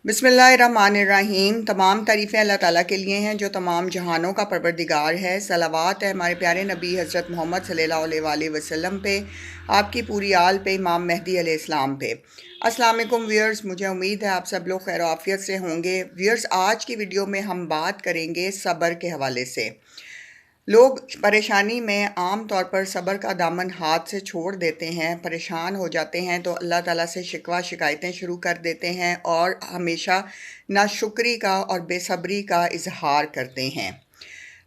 बिस्मिल्लाहिर्रहमानिर्रहीम। तमाम तारीफ़ें अल्लाह ताला के लिए हैं जो तमाम जहानों का परवरदिगार है। सलावत है हमारे प्यारे नबी हज़रत मोहम्मद सल्लल्लाहु अलैहि वसल्लम पे, आपकी पूरी आल पे, इमाम मेहदी अलैहिस्सलाम पे। अस्सलाम वालेकुम व्यूअर्स, मुझे उम्मीद है आप सब लोग खैर आफियत से होंगे। व्यूअर्स, आज की वीडियो में हम बात करेंगे सब्र के हवाले से। लोग परेशानी में आम तौर पर सब्र का दामन हाथ से छोड़ देते हैं, परेशान हो जाते हैं तो अल्लाह ताला से शिकवा शिकायतें शुरू कर देते हैं और हमेशा नाशुक्री का और बेसब्री का इजहार करते हैं।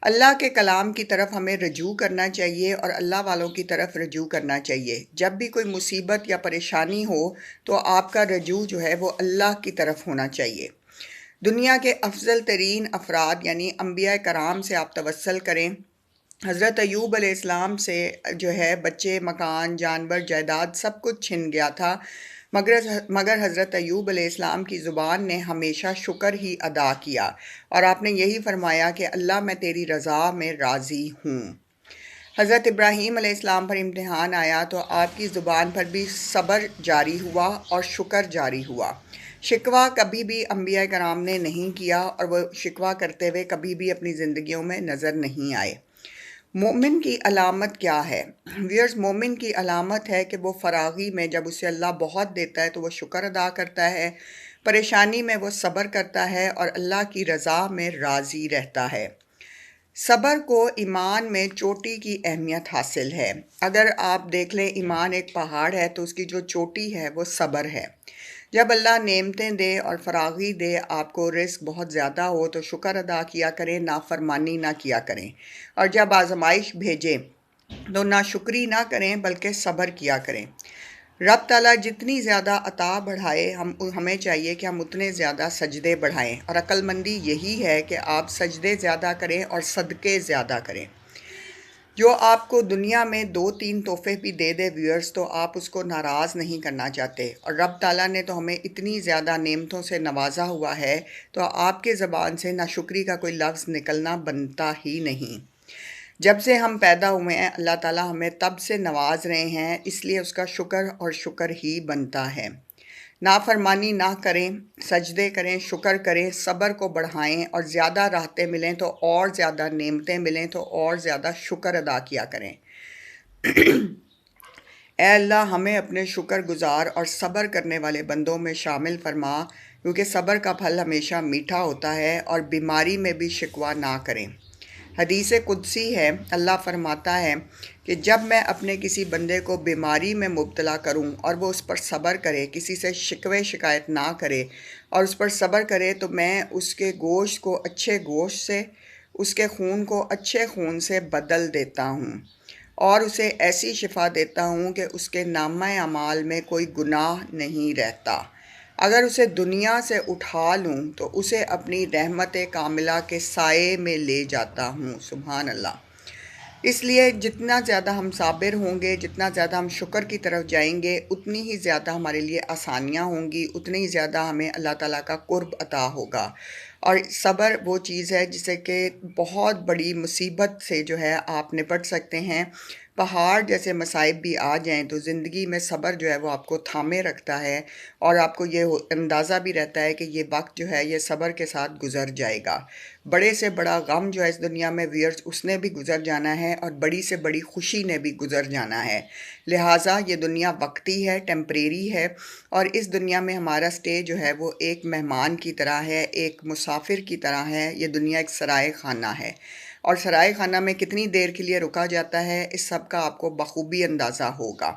अल्लाह के कलाम की तरफ हमें रजू करना चाहिए और अल्लाह वालों की तरफ रजू करना चाहिए। जब भी कोई मुसीबत या परेशानी हो तो आपका रजू जो है वो अल्लाह की तरफ होना चाहिए। दुनिया के अफजल तरीन अफराद यानी अंबिया कराम से आप तवस्सल करें। हज़रत अय्यूब अलैहिस्सलाम से जो है बच्चे, मकान, जानवर, जायदाद सब कुछ छिन गया था, मगर हज़रत अय्यूब अलैहिस्सलाम की ज़ुबान ने हमेशा शुक्र ही अदा किया और आपने यही फरमाया कि अल्लाह मैं तेरी रज़ा में राज़ी हूँ। हज़रत इब्राहीम अलैहिस्सलाम पर इम्तिहान आया तो आपकी ज़ुबान पर भी सब्र जारी हुआ और शुक्र जारी हुआ। शिकवा कभी भी अंबिया कराम ने नहीं किया और वो शिकवा करते हुए कभी भी अपनी ज़िंदगियों में नज़र नहीं आए। मोमिन की अलामत क्या है? व्यूअर्स, मोमिन की अलामत है कि वो फरागी में जब उसे अल्लाह बहुत देता है तो वो शुक्र अदा करता है, परेशानी में वो सब्र करता है और अल्लाह की रज़ा में राज़ी रहता है। सब्र को ईमान में चोटी की अहमियत हासिल है। अगर आप देख लें, ईमान एक पहाड़ है तो उसकी जो चोटी है वो सब्र है। जब अल्लाह नेमतें दे और फरागी दे, आपको रिस्क बहुत ज़्यादा हो तो शुक्र अदा किया करें, नाफरमानी ना किया करें। और जब आजमाइश भेजे तो नाशुक्री ना करें बल्कि सब्र किया करें। रब ताला जितनी ज़्यादा अता बढ़ाए हमें चाहिए कि हम उतने ज़्यादा सजदे बढ़ाएं और अक्लमंदी यही है कि आप सजदे ज़्यादा करें और सदक़े ज़्यादा करें। जो आपको दुनिया में 2-3 तोहफे भी दे दे व्यूअर्स, तो आप उसको नाराज़ नहीं करना चाहते और रब ताला ने तो हमें इतनी ज़्यादा नेमतों से नवाजा हुआ है तो आपके ज़बान से नाशुक्री का कोई लफ्ज़ निकलना बनता ही नहीं। जब से हम पैदा हुए हैं अल्लाह ताला हमें तब से नवाज रहे हैं, इसलिए उसका शुक्र और शुक्र ही बनता है। नाफरमानी ना करें, सजदे करें, शुक्र करें, सब्र को बढ़ाएं और ज़्यादा राहतें मिलें तो और ज़्यादा नेमतें मिलें तो और ज़्यादा शुक्र अदा किया करें। ऐ अल्लाह, हमें अपने शुक्र गुज़ार और सब्र करने वाले बंदों में शामिल फरमा, क्योंकि सब्र का फल हमेशा मीठा होता है और बीमारी में भी शिकवा ना करें। हदीस कुदसी है, अल्लाह फरमाता है कि जब मैं अपने किसी बंदे को बीमारी में मुब्तला करूं और वो उस पर सब्र करे, किसी से शिकवे शिकायत ना करे और उस पर सब्र करे, तो मैं उसके गोश्त को अच्छे गोश्त से, उसके खून को अच्छे खून से बदल देता हूं और उसे ऐसी शिफा देता हूं कि उसके नामा अमाल में कोई गुनाह नहीं रहता। अगर उसे दुनिया से उठा लूँ तो उसे अपनी रहमत कामिला के साए में ले जाता हूँ। सुभान अल्लाह। इसलिए जितना ज़्यादा हम साबिर होंगे, जितना ज़्यादा हम शुक्र की तरफ जाएंगे, उतनी ही ज़्यादा हमारे लिए आसानियाँ होंगी, उतनी ही ज़्यादा हमें अल्लाह ताला का कुर्ब अता होगा। और सब्र वो चीज़ है जिससे कि बहुत बड़ी मुसीबत से जो है आप निपट सकते हैं। पहाड़ जैसे मसाइब भी आ जाएं तो ज़िंदगी में सब्र जो है वो आपको थामे रखता है और आपको ये अंदाज़ा भी रहता है कि ये वक्त जो है ये सब्र के साथ गुज़र जाएगा। बड़े से बड़ा गम जो है इस दुनिया में व्यूअर्स, उसने भी गुज़र जाना है और बड़ी से बड़ी खुशी ने भी गुज़र जाना है। लिहाजा ये दुनिया वक्ती है, टेम्परेरी है और इस दुनिया में हमारा स्टे जो है वो एक मेहमान की तरह है, एक मुसाफिर की तरह है। ये दुनिया एक सराय खाना है और सराय खाना में कितनी देर के लिए रुका जाता है इस सब का आपको बखूबी अंदाज़ा होगा।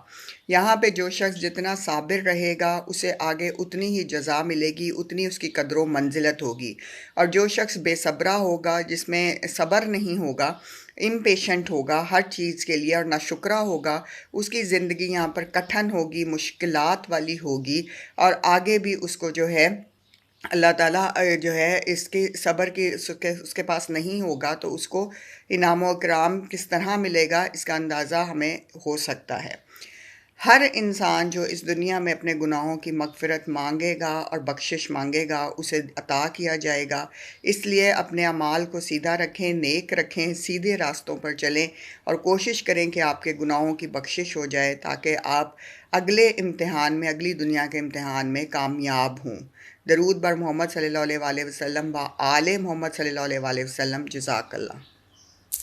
यहाँ पे जो शख्स जितना साबिर रहेगा उसे आगे उतनी ही जज़ा मिलेगी, उतनी उसकी कदर मंजिलत होगी। और जो शख्स बेसब्रा होगा, जिसमें सब्र नहीं होगा, इम्पेशेंट होगा हर चीज़ के लिए और नाशुक्रा होगा, उसकी ज़िंदगी यहाँ पर कठिन होगी, मुश्किलात वाली होगी और आगे भी उसको जो है अल्लाह ताला जो है इसके सब्र की उसके पास नहीं होगा तो उसको इनाम व इकराम किस तरह मिलेगा इसका अंदाज़ा हमें हो सकता है। हर इंसान जो इस दुनिया में अपने गुनाहों की मग़फ़िरत मांगेगा और बख्शिश मांगेगा उसे अता किया जाएगा। इसलिए अपने अमाल को सीधा रखें, नेक रखें, सीधे रास्तों पर चलें और कोशिश करें कि आपके गुनाहों की बख्शिश हो जाए ताकि आप اگلے امتحان میں، اگلی دنیا کے امتحان میں کامیاب ہوں۔ درود بر محمد صلی اللہ علیہ وآلہ وسلم و آل محمد صلی اللہ علیہ وآلہ وسلم۔ جزاک اللہ۔